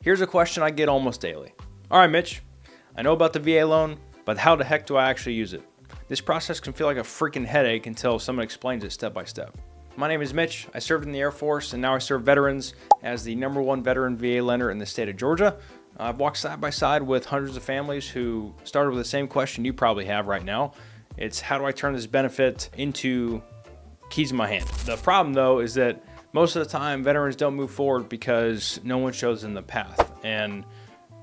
Here's a question I get almost daily. All right, Mitch, I know about the VA loan, but how the heck do I actually use it? This process can feel like a freaking headache until someone explains it step by step. My name is Mitch. I served in the Air Force, and now I serve veterans as the #1 veteran VA lender in the state of Georgia. I've walked side by side with hundreds of families who started with the same question you probably have right now. It's, how do I turn this benefit into keys in my hand? The problem, though, is that most of the time veterans don't move forward because no one shows them the path. And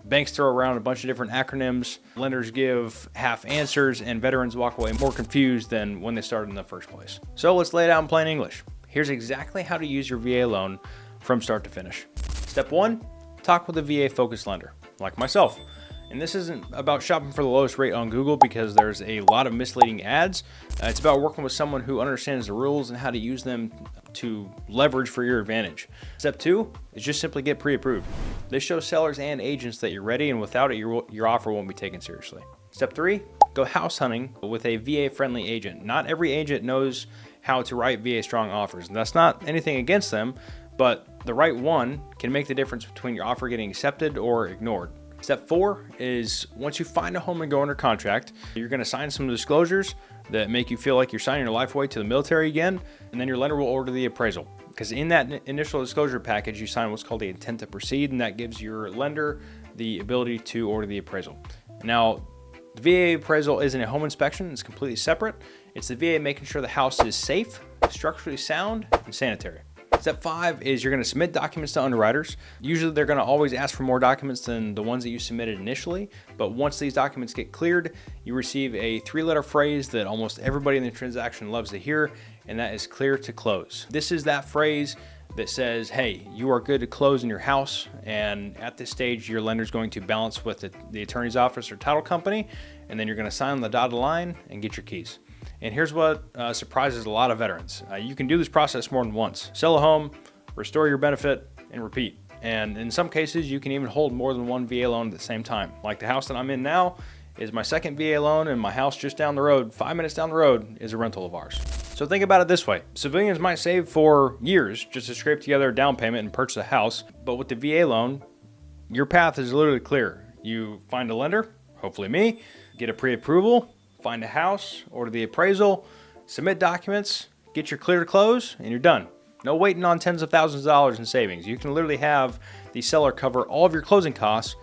banks throw around a bunch of different acronyms, lenders give half answers, and veterans walk away more confused than when they started in the first place. So let's lay it out in plain English. Here's exactly how to use your VA loan from start to finish. Step 1, talk with a VA-focused lender, like myself. And this isn't about shopping for the lowest rate on Google because there's a lot of misleading ads. It's about working with someone who understands the rules and how to use them to leverage for your advantage. Step 2 is just simply get pre-approved. This shows sellers and agents that you're ready, and without it, your offer won't be taken seriously. Step 3, go house hunting with a VA-friendly agent. Not every agent knows how to write VA strong offers, and that's not anything against them, but the right one can make the difference between your offer getting accepted or ignored. Step 4 is, once you find a home and go under contract, you're going to sign some disclosures that make you feel like you're signing your life away to the military again, and then your lender will order the appraisal. Because in that initial disclosure package, you sign what's called the intent to proceed, and that gives your lender the ability to order the appraisal. Now, the VA appraisal isn't a home inspection, it's completely separate. It's the VA making sure the house is safe, structurally sound, and sanitary. Step 5 is you're going to submit documents to underwriters. Usually they're going to always ask for more documents than the ones that you submitted initially, but once these documents get cleared, you receive a 3-letter phrase that almost everybody in the transaction loves to hear, and that is clear to close. This is that phrase that says, hey, you are good to close in your house, and at this stage your lender is going to balance with the attorney's office or title company, and then you're going to sign on the dotted line and get your keys. And here's what surprises a lot of veterans. You can do this process more than once. Sell a home, restore your benefit, and repeat. And in some cases, you can even hold more than one VA loan at the same time. Like the house that I'm in now is my second VA loan, and my house just down the road, 5 minutes down the road, is a rental of ours. So think about it this way. Civilians might save for years just to scrape together a down payment and purchase a house. But with the VA loan, your path is literally clear. You find a lender, hopefully me, get a pre-approval, find a house, order the appraisal, submit documents, get your clear to close, and you're done. No waiting on tens of thousands of dollars in savings. You can literally have the seller cover all of your closing costs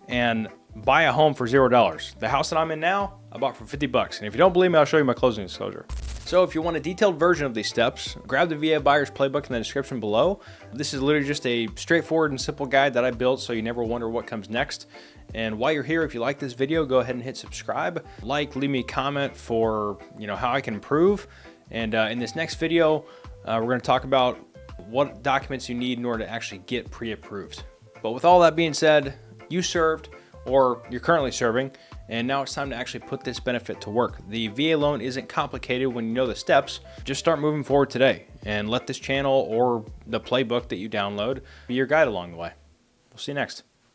and buy a home for $0. The house that I'm in now, I bought for $50. And if you don't believe me, I'll show you my closing disclosure. So if you want a detailed version of these steps, grab the VA Buyer's Playbook in the description below. This is literally just a straightforward and simple guide that I built so you never wonder what comes next. And while you're here, if you like this video, go ahead and hit subscribe. Leave me a comment for how I can improve. And in this next video, we're going to talk about what documents you need in order to actually get pre-approved. But with all that being said, you served, or you're currently serving, and now it's time to actually put this benefit to work. The VA loan isn't complicated when you know the steps. Just start moving forward today and let this channel or the playbook that you download be your guide along the way. We'll see you next.